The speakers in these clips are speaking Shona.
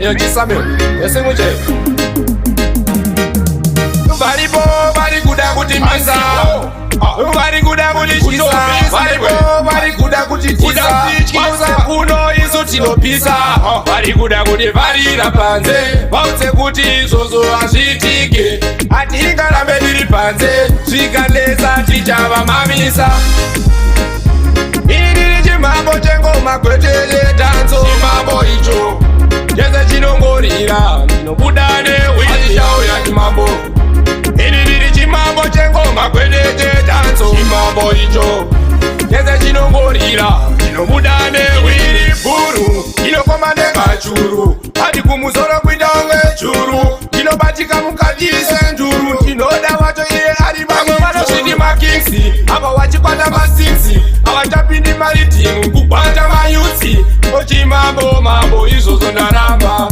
Daniel G. Samuel. Ese muje. Baribo barikuda kutimisa. Barikuda kutishisa. Barikuda kutitisa. Pauza kuno izo tinopisa. Barikuda kutivarira panze. Pauze kuti izozo azvitike. Atingarambe tiri panze. Zvikanesa tichava mamisa. Ini chimambo chengoma kwetele danzo. Chimambo icho chese chinongorira. Ndinobuda newiri chauya chimambo. Ini chimambo chengoma kwetele danzo. Chimambo icho chese chinongorira. Ndinobuda newiri buru. Inokoma nekachuru. Ati kumusoro kuita unge churu. Inobatika mukati senduru. Inoda wacho iye ari mamwe vanosviti makingsi. Ava wachikwata masiksi. Avatapindi maritimu kukwata mayutsi. Ochimambo mambo izvozvo ndaramba.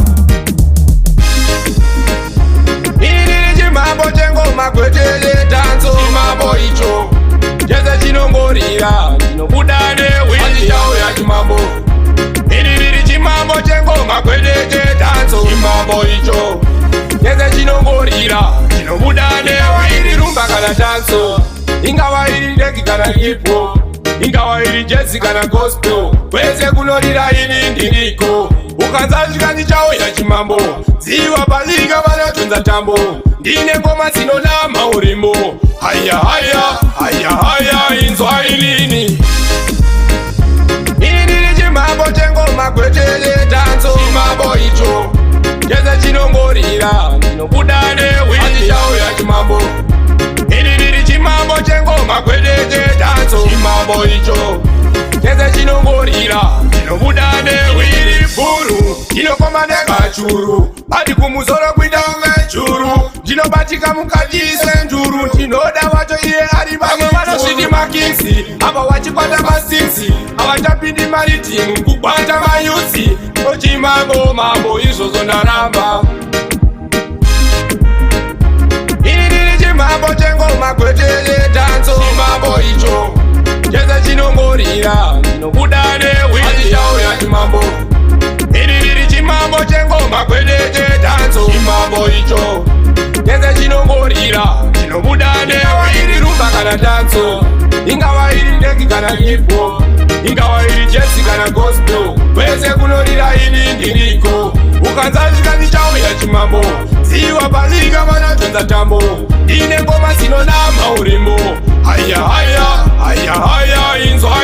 Ini chimambo chengoma kwetele danzo. Chimambo icho chese chinongorira. Ndinobuda newiri chauya chimambo. Ini chimambo chengoma kwetele danzo. Chimambo icho chese chinongorira. Ndinobuda newiri rumba kana danzo. Ingava iri ndegi kana hip-hop. Ingawa iri jazz kana gospel. Kwese kunorira ini ndiriko. Ukanza chikanyi chauya chimambo. Ziva paliga vanatunza tambo. Ndine ngoma dzinonama urimo. Haya haya haya haya inzwa ilini. Ini chimambo chengoma kwetele danzo. Chimambo icho chese chinongorira. Ndinobuda newiri chauya chimambo. Ini chimambo chengoma kwetele danzo. Chimambo icho chese chinongorira. Ndinobuda newiri buru. Inokoma nekachuru. Ati kumusoro kuita unge churu. Ndinobatika mukati senduru. Ndinoda wacho iye ari mamwe vanosviti makingsi. Ava wachikwata masiksi. Avatapindi maritimu kukwata mayutsi. Ochimambo mambo izvozvo ndaramba. Ini chimambo chengoma kwetele danzo. Chimambo icho chese chinongorira. Ndinobuda newiri chauya chimambo. Ini chimambo chengoma kwetele danzo. Chimambo icho chese chinongorira. Ndinobuda newiri rumba kana danzo. Ingava iri ndegi kana hip-hop. Ingava iri jazz kana gospel. Kwese kunorira ini ndiriko. Ukanza chikanyi chauya chimambo. Ziva paliga vanatunza tambo. Ndine ngoma dzinonama urimo. Haya haya haya haya inzwa